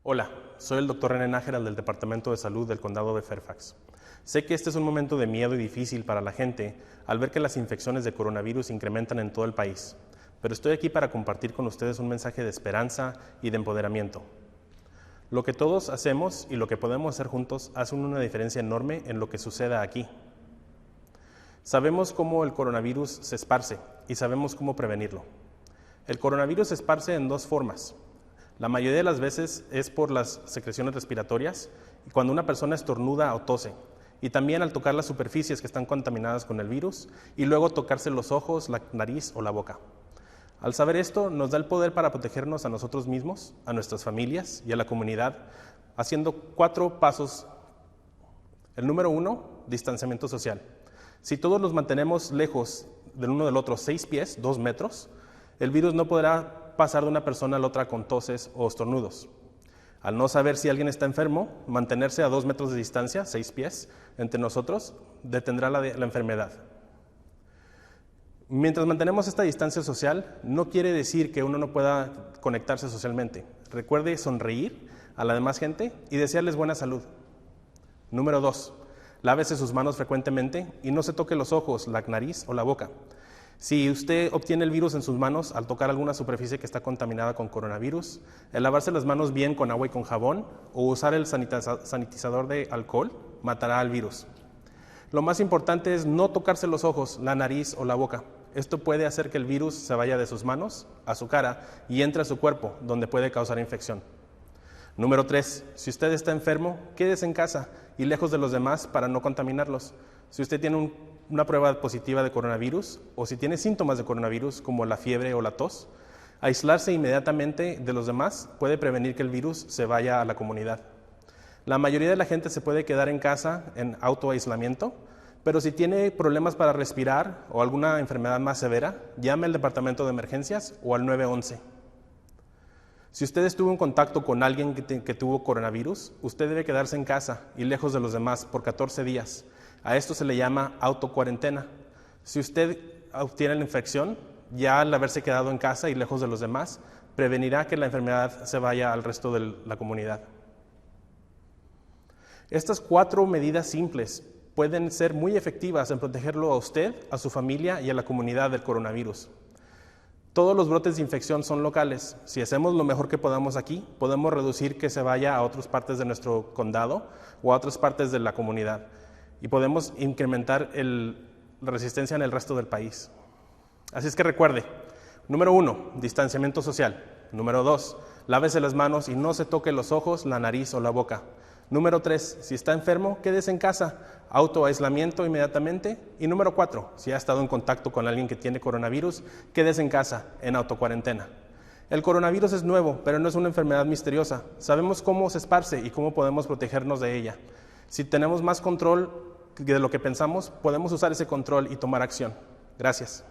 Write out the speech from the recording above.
Hola, soy el Dr. René Nájera del Departamento de Salud del Condado de Fairfax. Sé que este es un momento de miedo y difícil para la gente al ver que las infecciones de coronavirus incrementan en todo el país, pero estoy aquí para compartir con ustedes un mensaje de esperanza y de empoderamiento. Lo que todos hacemos y lo que podemos hacer juntos hacen una diferencia enorme en lo que suceda aquí. Sabemos cómo el coronavirus se esparce y sabemos cómo prevenirlo. El coronavirus se esparce en dos formas. La mayoría de las veces es por las secreciones respiratorias, cuando una persona estornuda o tose, y también al tocar las superficies que están contaminadas con el virus, y luego tocarse los ojos, la nariz o la boca. Al saber esto, nos da el poder para protegernos a nosotros mismos, a nuestras familias y a la comunidad, haciendo 4 pasos. El número 1, distanciamiento social. Si todos nos mantenemos lejos del uno del otro 6 pies, 2 metros, el virus no podrá pasar de una persona a la otra con toses o estornudos. Al no saber si alguien está enfermo, mantenerse a 2 metros de distancia, 6 pies, entre nosotros, detendrá la enfermedad. Mientras mantenemos esta distancia social, no quiere decir que uno no pueda conectarse socialmente. Recuerde sonreír a la demás gente y desearles buena salud. Número 2, lávese sus manos frecuentemente y no se toque los ojos, la nariz o la boca. Si usted obtiene el virus en sus manos al tocar alguna superficie que está contaminada con coronavirus, el lavarse las manos bien con agua y con jabón o usar el sanitizador de alcohol matará al virus. Lo más importante es no tocarse los ojos, la nariz o la boca. Esto puede hacer que el virus se vaya de sus manos a su cara y entre a su cuerpo, donde puede causar infección. Número 3, si usted está enfermo, quédese en casa y lejos de los demás para no contaminarlos. Si usted tiene una prueba positiva de coronavirus o si tiene síntomas de coronavirus como la fiebre o la tos, aislarse inmediatamente de los demás puede prevenir que el virus se vaya a la comunidad. La mayoría de la gente se puede quedar en casa en autoaislamiento, pero si tiene problemas para respirar o alguna enfermedad más severa, llame al departamento de emergencias o al 911. Si usted estuvo en contacto con alguien que tuvo coronavirus, usted debe quedarse en casa y lejos de los demás por 14 días. A esto se le llama autocuarentena. Si usted obtiene la infección, ya al haberse quedado en casa y lejos de los demás, prevenirá que la enfermedad se vaya al resto de la comunidad. Estas 4 medidas simples pueden ser muy efectivas en protegerlo a usted, a su familia y a la comunidad del coronavirus. Todos los brotes de infección son locales. Si hacemos lo mejor que podamos aquí, podemos reducir que se vaya a otras partes de nuestro condado o a otras partes de la comunidad. Y podemos incrementar la resistencia en el resto del país. Así es que recuerde, número 1, distanciamiento social. Número 2, lávese las manos y no se toque los ojos, la nariz o la boca. Número 3, si está enfermo, quédese en casa, autoaislamiento inmediatamente. Y número 4, si ha estado en contacto con alguien que tiene coronavirus, quédese en casa, en autocuarentena. El coronavirus es nuevo, pero no es una enfermedad misteriosa. Sabemos cómo se esparce y cómo podemos protegernos de ella. Si tenemos más control de lo que pensamos, podemos usar ese control y tomar acción. Gracias.